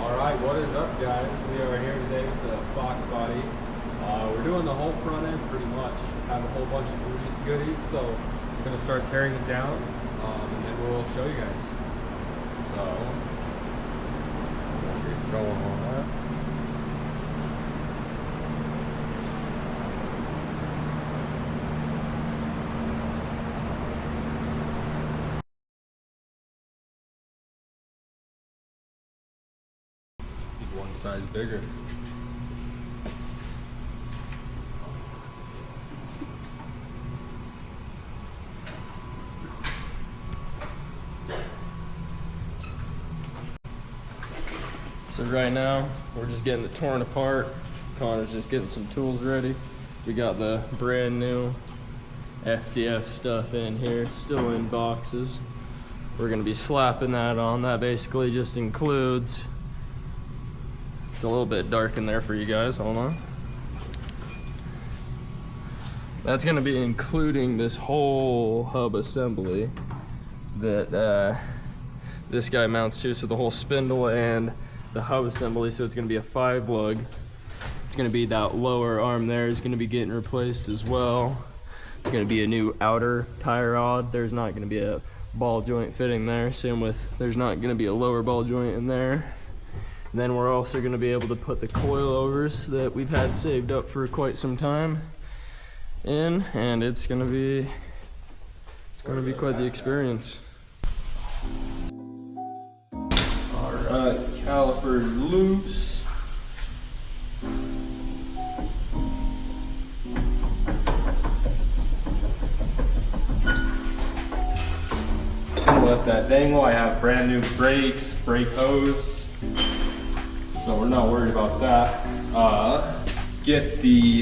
Alright, what is up guys? We are here today with the Foxbody. We're doing the whole front end pretty much. Have a whole bunch of goodies, so we're going to start tearing it down and then we'll show you guys. So, we'll get going on that. One size bigger. So right now we're just getting it torn apart. Connor's just getting some tools ready. We got the brand new FDF stuff in here, still in boxes. We're gonna be slapping that on. That basically just includes, it's a little bit dark in there for you guys, hold on. That's gonna be including this whole hub assembly that this guy mounts to, so the whole spindle and the hub assembly, so it's gonna be a 5 lug. It's gonna be that lower arm there is gonna be getting replaced as well. It's gonna be a new outer tie rod. There's not gonna be a ball joint fitting there. Same with, there's not gonna be a lower ball joint in there. And then we're also gonna be able to put the coilovers that we've had saved up for quite some time in, and it's gonna be quite the experience. Alright, caliper loose. Gonna let that dangle. I have brand new brakes, brake hose, so we're not worried about that. Get the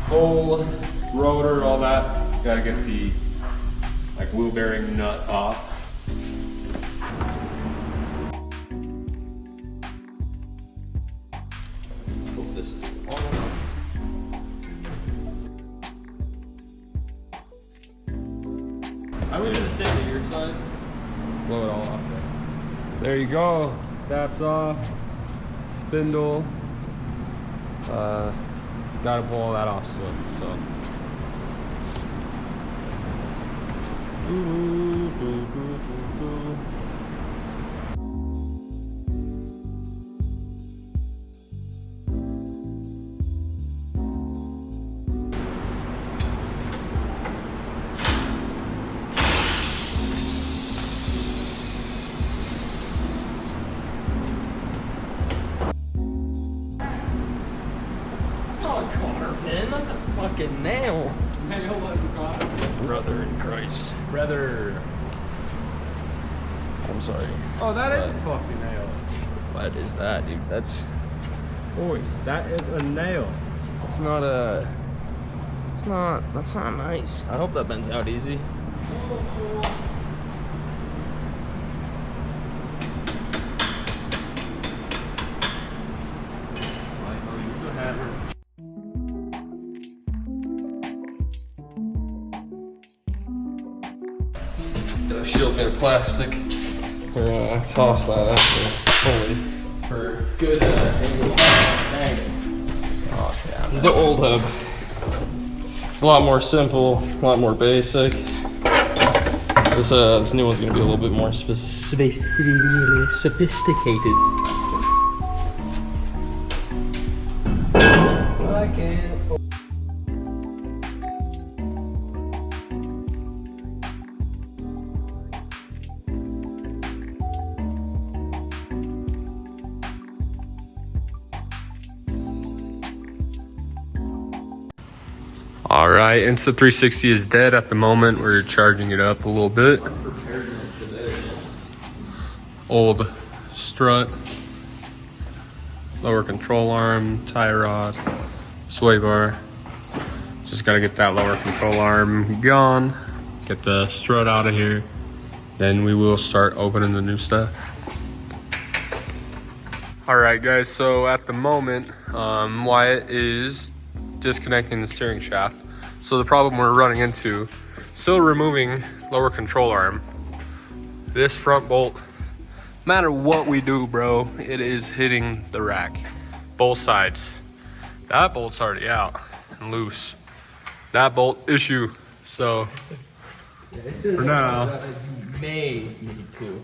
whole rotor, all that. Gotta get the wheel bearing nut off. Hope this is on. I'm gonna do the same to your side. Blow it all off there. There you go. That's off. Spindle. Gotta pull all that off soon, so. That's a fucking nail. Nail was a god. Brother in Christ. Brother. I'm sorry. Oh, that is a fucking nail. What is that, dude? That's... Boys, that is a nail. It's not a... It's not... That's not nice. I hope that bends out easy. The shield bit of plastic. We're gonna toss that up there for good angle. Oh, yeah. This is the old hub. It's a lot more simple, a lot more basic. This new one's gonna be a little bit more sophisticated. I can't. All right, Insta360 is dead at the moment. We're charging it up a little bit. Old strut, lower control arm, tie rod, sway bar. Just gotta get that lower control arm gone, get the strut out of here. Then we will start opening the new stuff. All right, guys, so at the moment, Wyatt is disconnecting the steering shaft. So the problem we're running into, still removing lower control arm. This front bolt matter what we do, bro, it is hitting the rack. Both sides. That bolt's already out and loose. That bolt issue. So for now, may need to.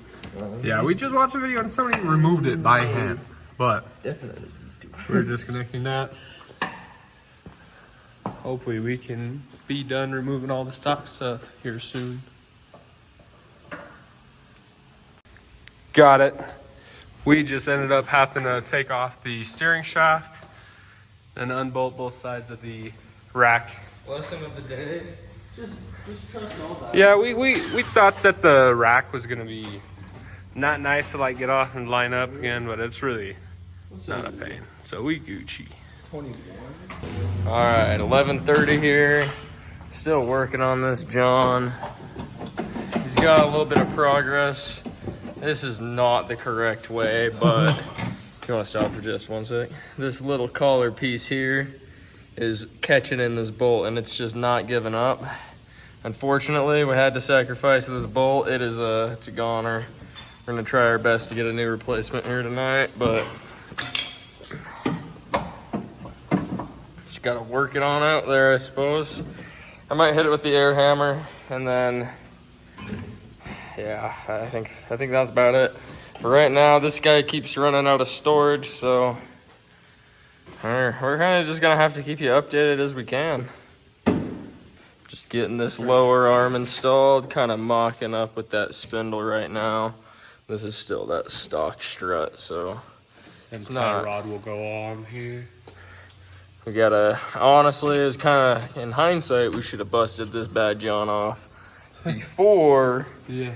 yeah, we just watched a video and somebody removed it by hand, but Definitely. we're disconnecting that. Hopefully we can be done removing all the stock stuff here soon. Got it. We just ended up having to take off the steering shaft and unbolt both sides of the rack. Lesson of the day, just trust all that. Yeah, we thought that the rack was gonna be not nice to like get off and line up again, but it's really not a pain. So we Gucci. 21. All right, 11:30 here. Still working on this, John. He's got a little bit of progress. This is not the correct way, but if you want to stop for just one sec. This little collar piece here is catching in this bolt, and it's just not giving up. Unfortunately, we had to sacrifice this bolt. It's a goner. We're gonna try our best to get a new replacement here tonight, but just gotta work it on out there, I suppose. I might hit it with the air hammer, and then yeah, I think that's about it. For right now, this guy keeps running out of storage, so we're kind of just gonna have to keep you updated as we can. Just getting this lower arm installed, kind of mocking up with that spindle right now. This is still that stock strut, so it's not. Rod will go on here. We gotta, honestly, is kind of, in hindsight, we should have busted this bad John off before. Yeah.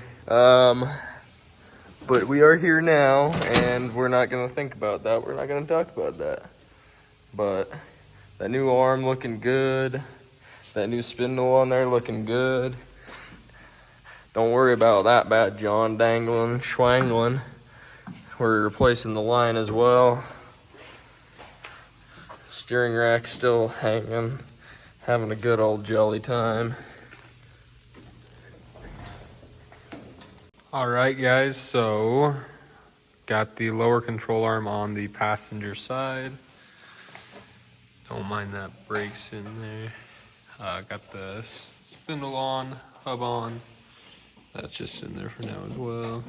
But we are here now, and we're not gonna think about that. We're not gonna talk about that. But that new arm looking good. That new spindle on there looking good. Don't worry about that bad John dangling, schwangling. We're replacing the line as well. Steering rack still hanging, having a good old jolly time. All right, guys, so got the lower control arm on the passenger side. Don't mind that brakes in there. Got the spindle on, hub on. That's just in there for now as well.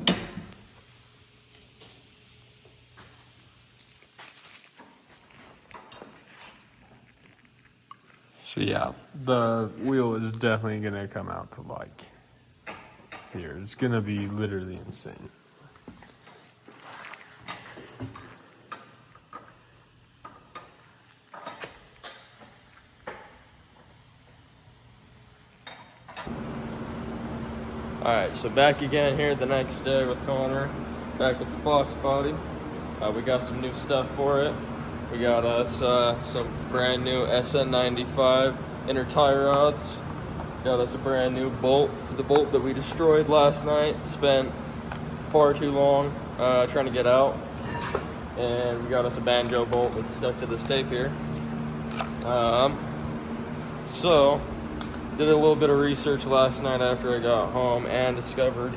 So yeah, the wheel is definitely gonna come out to like here. It's gonna be literally insane. Alright, so back again here the next day with Connor. Back with the Foxbody. We got some new stuff for it. We got us some brand new SN95 inner tie rods. Got us a brand new bolt for the bolt that we destroyed last night. Spent far too long trying to get out. And we got us a banjo bolt that's stuck to this tape here. So, did a little bit of research last night after I got home and discovered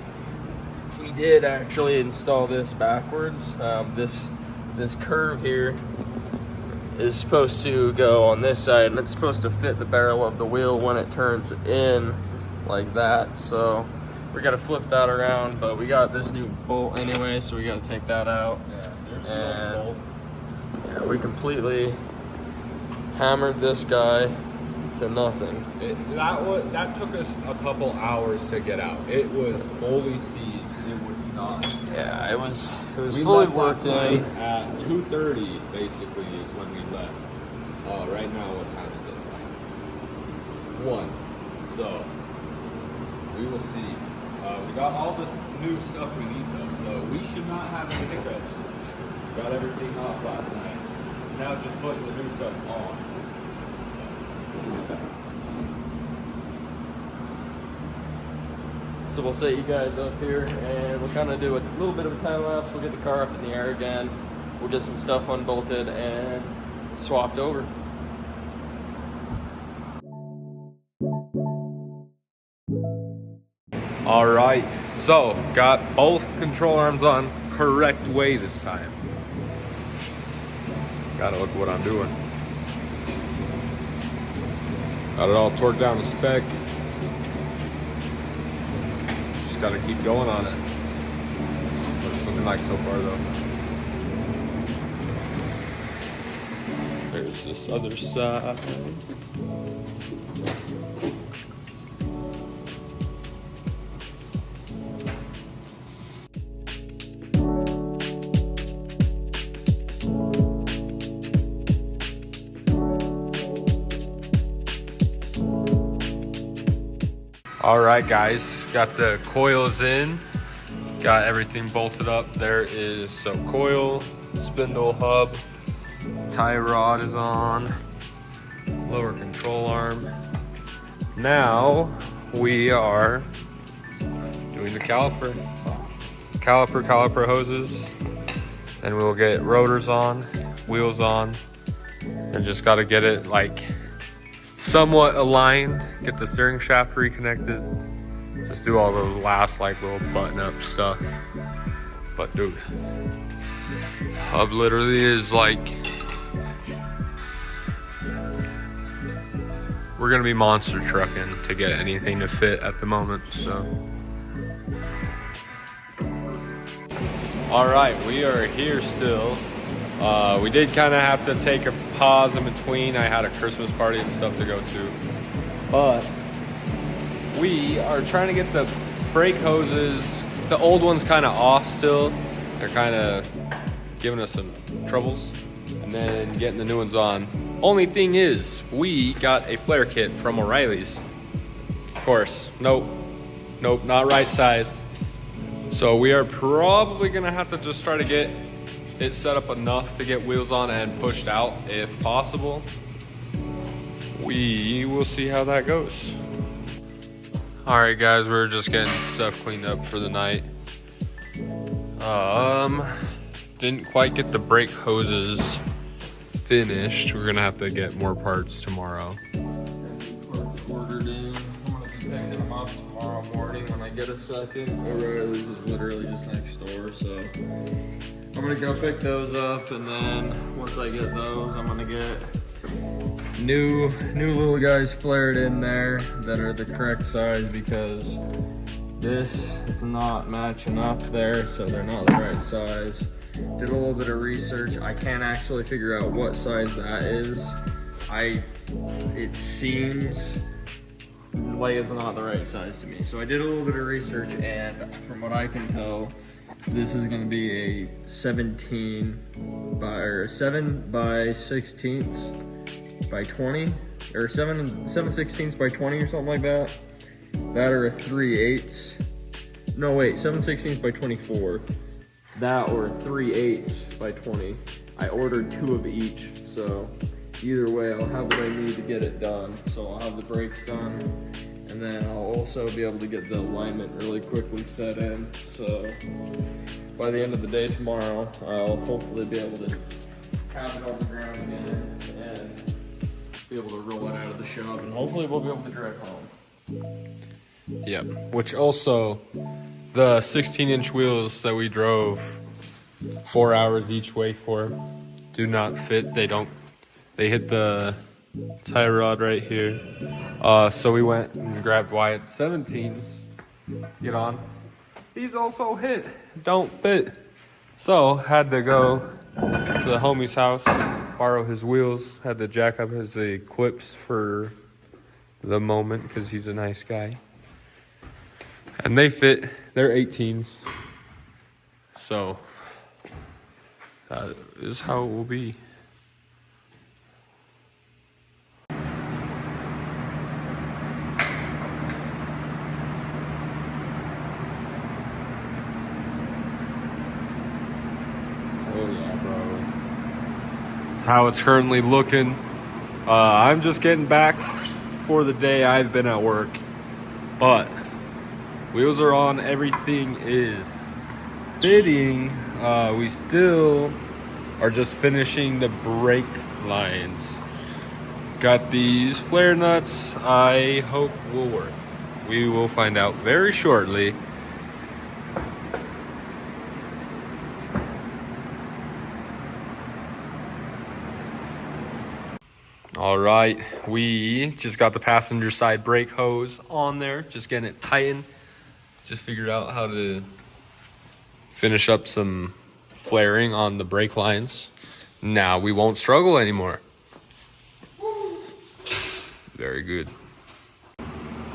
we did actually install this backwards. This curve here is supposed to go on this side, and it's supposed to fit the barrel of the wheel when it turns in like that. So we got to flip that around, but we got this new bolt anyway, so we got to take that out. Yeah, there's and no bolt. Yeah, we completely hammered this guy to nothing. That took us a couple hours to get out. It was fully seized. It would not. Yeah, it was We fully left worked last in. night at 2:30 basically is when we left. Right now, what time is it? 1. So we will see. We got all the new stuff we need though, so we should not have any hiccups. Got everything off last night. So now it's just putting the new stuff on. So we'll set you guys up here, and we'll kind of do a little bit of a time lapse. We'll get the car up in the air again. We'll get some stuff unbolted and swapped over. All right, so got both control arms on. correct way this time. Gotta look what I'm doing. Got it all torqued down to spec. Just gotta keep going on it. What's it looking like so far though? There's this other side. All right, guys, got the coils in, got everything bolted up. There is some coil, spindle, hub, tie rod is on, lower control arm. Now we are doing the caliper hoses, and we'll get rotors on, wheels on, and just got to get it like somewhat aligned, get the steering shaft reconnected, just do all those last like little button up stuff. But dude, hub literally is like, we're gonna be monster trucking to get anything to fit at the moment, so. All right, we are here still. We did kind of have to take a pause in between. I had a Christmas party and stuff to go to. But we are trying to get the brake hoses, the old ones kind of off still. They're kind of giving us some troubles. And then getting the new ones on. Only thing is, we got a flare kit from O'Reilly's. Of course, nope, not right size. So we are probably gonna have to just try to get it set up enough to get wheels on and pushed out if possible. We will see how that goes. All right, guys, we're just getting stuff cleaned up for the night. Didn't quite get the brake hoses finished. We're gonna have to get more parts tomorrow. Parts ordered in. I'm gonna be picking them up tomorrow morning when I get a second. O'Reilly's is literally just next door, so I'm gonna go pick those up, and then once I get those, I'm gonna get new little guys flared in there that are the correct size, because it's not matching up there, so they're not the right size. Did a little bit of research. I can't actually figure out what size that is. It seems like it's not the right size to me. So I did a little bit of research, and from what I can tell, this is going to be a 7 by 16ths by 20, or 7/16 by 20 or something like that. That or a 3/8. No, wait, 7/16 by 24. That or 3/8 by 20. I ordered 2 of each, so either way, I'll have what I need to get it done. So I'll have the brakes done, and then I'll also be able to get the alignment really quickly set in. So by the end of the day tomorrow, I'll hopefully be able to have it on the ground again and be able to roll it out of the shop, and hopefully we'll be able to drive home. Yep, which also, the 16-inch wheels that we drove 4 hours each way for do not fit. They hit the tie rod right here. So we went and grabbed Wyatt's 17s to get on. These also don't fit. So had to go to the homie's house, borrow his wheels, had to jack up his clips for the moment because he's a nice guy. And they fit. They're 18s. So that is how it will be. Oh yeah, bro. That's how it's currently looking. I'm just getting back for the day. I've been at work, but wheels are on, everything is fitting. We still are just finishing the brake lines. Got these flare nuts, I hope will work. We will find out very shortly. All right, we just got the passenger side brake hose on there, just getting it tightened. Just figured out how to finish up some flaring on the brake lines. Now we won't struggle anymore. Very good.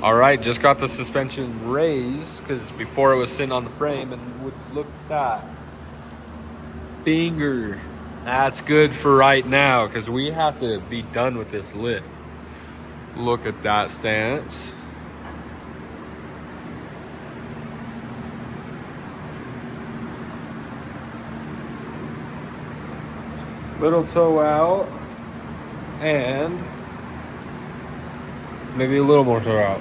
All right, just got the suspension raised because before it was sitting on the frame, and look at that. Finger. That's good for right now because we have to be done with this lift. Look at that stance. Little toe out and maybe a little more toe out.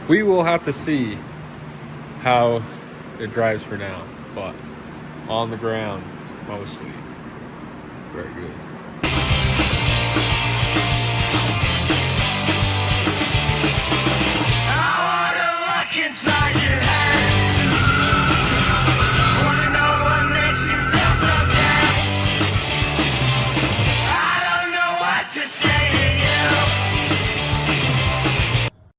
We will have to see how it drives for now, but on the ground mostly very good.